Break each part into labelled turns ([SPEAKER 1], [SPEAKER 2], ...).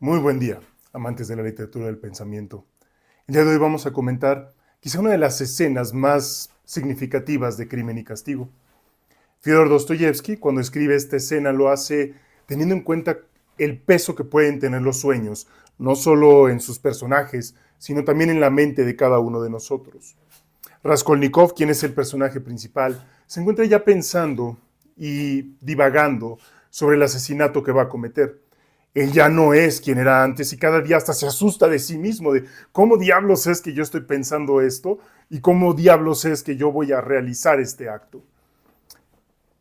[SPEAKER 1] Muy buen día, amantes de la literatura del pensamiento. El día de hoy vamos a comentar quizá una de las escenas más significativas de Crimen y Castigo. Fyodor Dostoyevsky, cuando escribe esta escena, lo hace teniendo en cuenta el peso que pueden tener los sueños, no solo en sus personajes, sino también en la mente de cada uno de nosotros. Raskolnikov, quien es el personaje principal, se encuentra ya pensando y divagando sobre el asesinato que va a cometer. Él ya no es quien era antes y cada día hasta se asusta de sí mismo, de cómo diablos es que yo estoy pensando esto y cómo diablos es que yo voy a realizar este acto.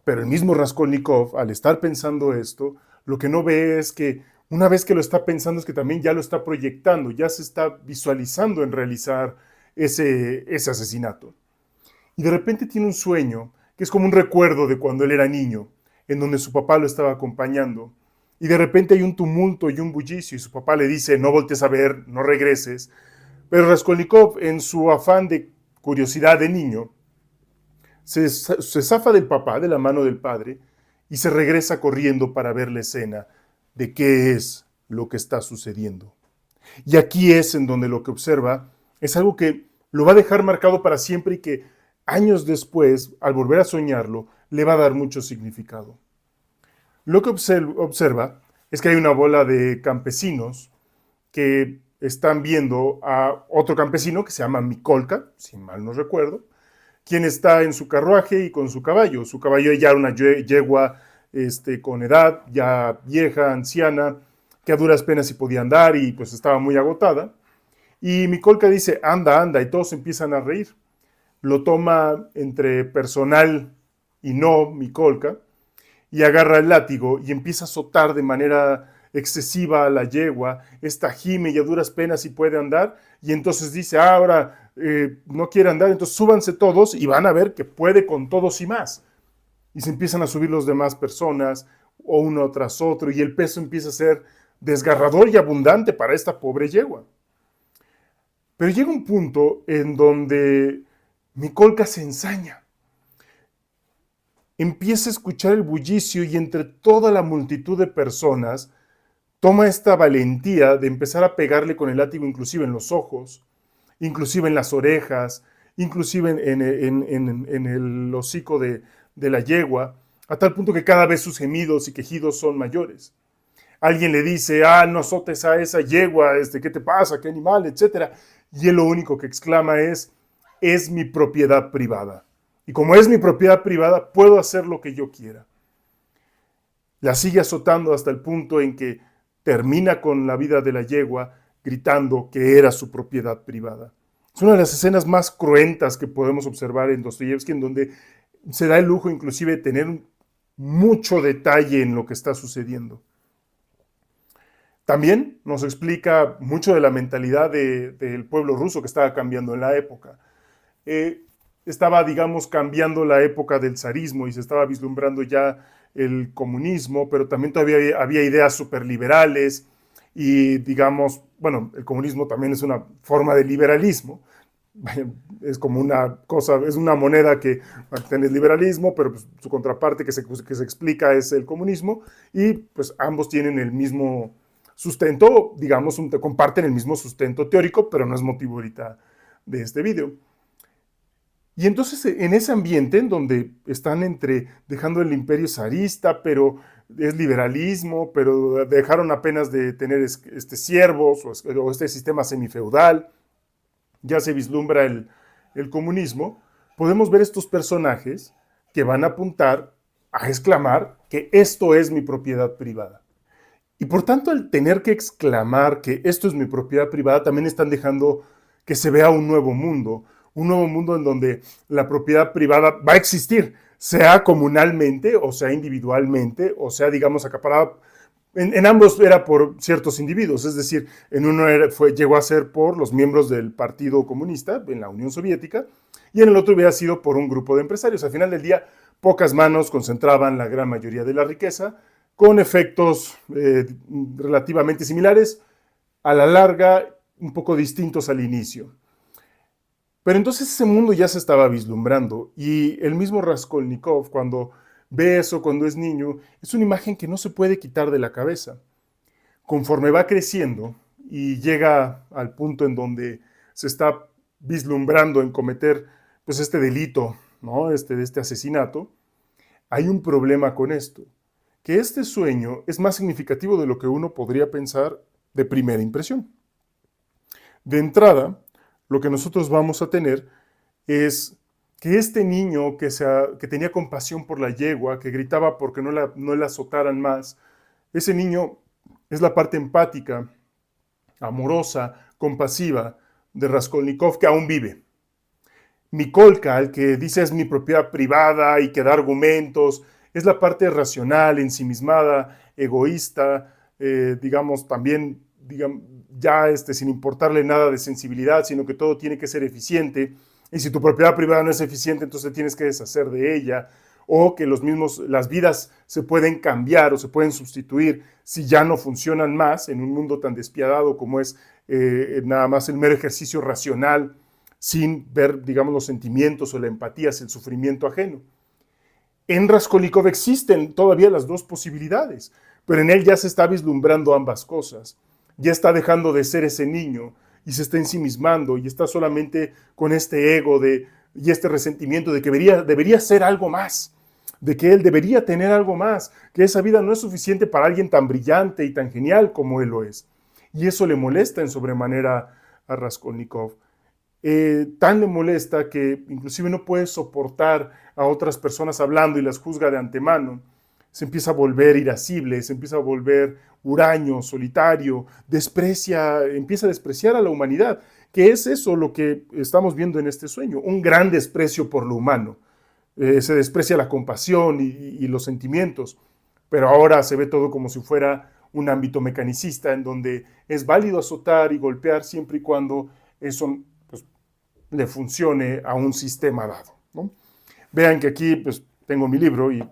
[SPEAKER 1] Pero el mismo Raskolnikov, al estar pensando esto, lo que no ve es que una vez que lo está pensando es que también ya lo está proyectando, ya se está visualizando en realizar ese asesinato. Y de repente tiene un sueño que es como un recuerdo de cuando él era niño, en donde su papá lo estaba acompañando. Y de repente hay un tumulto y un bullicio y su papá le dice, no voltees a ver, no regreses. Pero Raskolnikov, en su afán de curiosidad de niño, se zafa del papá, de la mano del padre, y se regresa corriendo para ver la escena de qué es lo que está sucediendo. Y aquí es en donde lo que observa es algo que lo va a dejar marcado para siempre y que años después, al volver a soñarlo, le va a dar mucho significado. Lo que observa es que hay una bola de campesinos que están viendo a otro campesino que se llama Mikolka, si mal no recuerdo, quien está en su carruaje y con su caballo. Su caballo ya era una yegua con edad, ya vieja, anciana, que a duras penas sí podía andar y pues estaba muy agotada. Y Mikolka dice, anda, anda, y todos empiezan a reír. Lo toma entre personal y no Mikolka, y agarra el látigo y empieza a azotar de manera excesiva a la yegua. Esta gime y a duras penas y puede andar, y entonces dice, ahora no quiere andar, entonces súbanse todos y van a ver que puede con todos y más. Y se empiezan a subir los demás personas, o uno tras otro, y el peso empieza a ser desgarrador y abundante para esta pobre yegua. Pero llega un punto en donde Mikolka se ensaña. Empieza a escuchar el bullicio y entre toda la multitud de personas toma esta valentía de empezar a pegarle con el látigo inclusive en los ojos, inclusive en las orejas, inclusive en el hocico de la yegua, a tal punto que cada vez sus gemidos y quejidos son mayores. Alguien le dice, no azotes a esa yegua, ¿qué te pasa? ¿Qué animal? Etcétera. Y él lo único que exclama es mi propiedad privada. Y como es mi propiedad privada, puedo hacer lo que yo quiera. La sigue azotando hasta el punto en que termina con la vida de la yegua gritando que era su propiedad privada. Es una de las escenas más cruentas que podemos observar en Dostoyevsky, en donde se da el lujo inclusive de tener mucho detalle en lo que está sucediendo. También nos explica mucho de la mentalidad del pueblo ruso que estaba cambiando en la época. Estaba, digamos, cambiando la época del zarismo y se estaba vislumbrando ya el comunismo, pero también todavía había ideas superliberales y, digamos, bueno, el comunismo también es una forma de liberalismo. Es como una cosa, es una moneda que tiene el liberalismo, pero pues, su contraparte que se explica es el comunismo y pues ambos tienen el mismo sustento, digamos, comparten el mismo sustento teórico, pero no es motivo ahorita de este video. Y entonces en ese ambiente en donde están dejando el imperio zarista, pero es liberalismo, pero dejaron apenas de tener siervos o este sistema semifeudal, ya se vislumbra el comunismo, podemos ver estos personajes que van a apuntar a exclamar que esto es mi propiedad privada. Y por tanto, al tener que exclamar que esto es mi propiedad privada, también están dejando que se vea un nuevo mundo en donde la propiedad privada va a existir, sea comunalmente, o sea individualmente, o sea, digamos, acaparada. En ambos era por ciertos individuos, es decir, en uno llegó a ser por los miembros del Partido Comunista en la Unión Soviética, y en el otro hubiera sido por un grupo de empresarios. Al final del día, pocas manos concentraban la gran mayoría de la riqueza, con efectos relativamente similares, a la larga un poco distintos al inicio. Pero entonces ese mundo ya se estaba vislumbrando y el mismo Raskolnikov, cuando ve eso, cuando es niño, es una imagen que no se puede quitar de la cabeza. Conforme va creciendo y llega al punto en donde se está vislumbrando en cometer pues este delito, ¿no? De este asesinato, hay un problema con esto, que este sueño es más significativo de lo que uno podría pensar de primera impresión. De entrada, lo que nosotros vamos a tener es que este niño que tenía compasión por la yegua, que gritaba porque no la azotaran más, ese niño es la parte empática, amorosa, compasiva de Raskolnikov que aún vive. Mikolka, el que dice es mi propiedad privada y que da argumentos, es la parte racional, ensimismada, egoísta, digamos, también, digamos, ya sin importarle nada de sensibilidad, sino que todo tiene que ser eficiente. Y si tu propiedad privada no es eficiente, entonces tienes que deshacer de ella. O que las vidas se pueden cambiar o se pueden sustituir si ya no funcionan más en un mundo tan despiadado como es nada más el mero ejercicio racional, sin ver, digamos, los sentimientos o la empatía, el sufrimiento ajeno. En Raskolnikov existen todavía las dos posibilidades, pero en él ya se está vislumbrando ambas cosas. Ya está dejando de ser ese niño y se está ensimismando y está solamente con este ego y este resentimiento de que debería ser algo más, de que él debería tener algo más, que esa vida no es suficiente para alguien tan brillante y tan genial como él lo es. Y eso le molesta en sobremanera a Raskolnikov. Tan le molesta que inclusive no puede soportar a otras personas hablando y las juzga de antemano. Se empieza a volver irascible, se empieza a volver huraño, solitario, empieza a despreciar a la humanidad, que es eso lo que estamos viendo en este sueño, un gran desprecio por lo humano. Se desprecia la compasión y los sentimientos, pero ahora se ve todo como si fuera un ámbito mecanicista en donde es válido azotar y golpear siempre y cuando eso le funcione a un sistema dado, ¿no? Vean que aquí pues, tengo mi libro y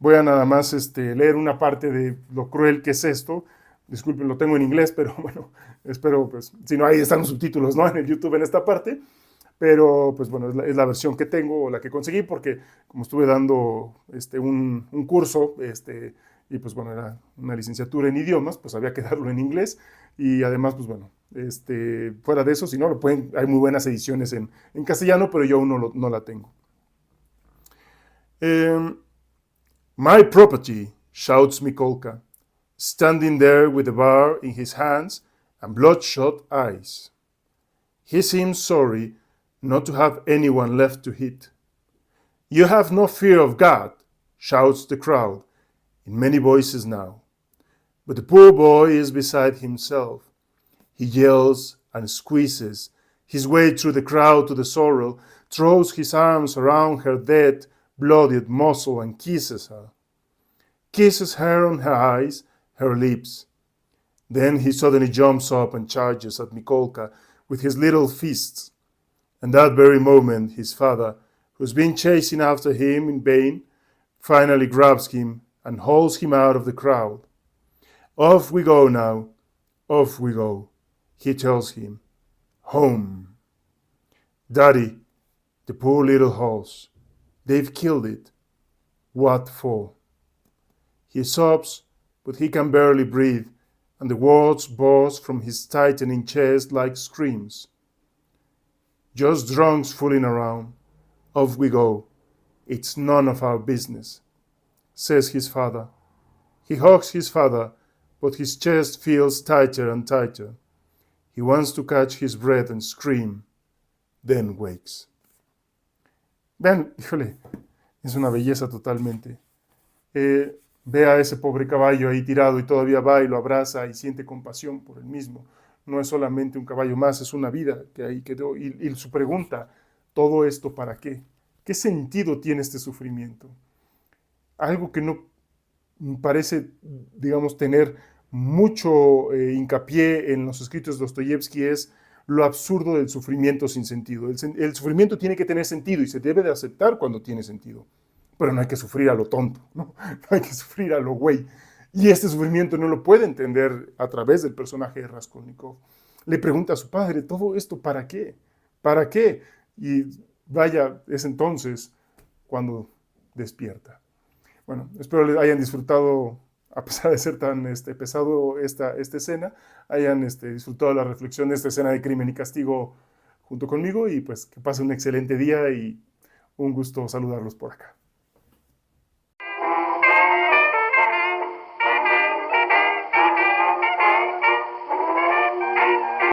[SPEAKER 1] voy a nada más leer una parte de lo cruel que es esto. Disculpen, lo tengo en inglés, pero bueno, espero, pues, si no, ahí están los subtítulos, ¿no? En el YouTube en esta parte. Pero, pues bueno, es la versión que tengo o la que conseguí porque como estuve dando un curso, y pues bueno, era una licenciatura en idiomas, pues había que darlo en inglés y además, pues bueno, fuera de eso, si no, hay muy buenas ediciones en castellano, pero yo aún no la tengo. My property, shouts Mikolka, standing there with the bar in his hands and bloodshot eyes. He seems sorry not to have anyone left to hit. You have no fear of God, shouts the crowd, in many voices now. But the poor boy is beside himself. He yells and squeezes his way through the crowd to the sorrel, throws his arms around her dead, bloodied muzzle and kisses her. Kisses her on her eyes, her lips. Then he suddenly jumps up and charges at Mikolka with his little fists. And that very moment his father, who's been chasing after him in vain, finally grabs him and hauls him out of the crowd. Off we go now, off we go, he tells him. Home. Daddy, the poor little horse, they've killed it. What for? He sobs, but he can barely breathe, and the words burst from his tightening chest like screams. Just drunks fooling around. Off we go. It's none of our business, says his father. He hugs his father, but his chest feels tighter and tighter. He wants to catch his breath and scream, then wakes. Vean, híjole, es una belleza totalmente. Ve a ese pobre caballo ahí tirado y todavía va y lo abraza y siente compasión por él mismo. No es solamente un caballo más, es una vida que ahí quedó. Y su pregunta, ¿todo esto para qué? ¿Qué sentido tiene este sufrimiento? Algo que no parece, digamos, tener mucho hincapié en los escritos de Dostoyevsky es lo absurdo del sufrimiento sin sentido. El sufrimiento tiene que tener sentido y se debe de aceptar cuando tiene sentido. Pero no hay que sufrir a lo tonto, ¿no? No hay que sufrir a lo güey. Y este sufrimiento no lo puede entender a través del personaje de Raskolnikov. Le pregunta a su padre, ¿todo esto para qué? ¿Para qué? y vaya, es entonces cuando despierta. Bueno, espero les hayan disfrutado, a pesar de ser tan pesado esta escena, hayan disfrutado la reflexión de esta escena de Crimen y Castigo junto conmigo y pues que pasen un excelente día y un gusto saludarlos por acá.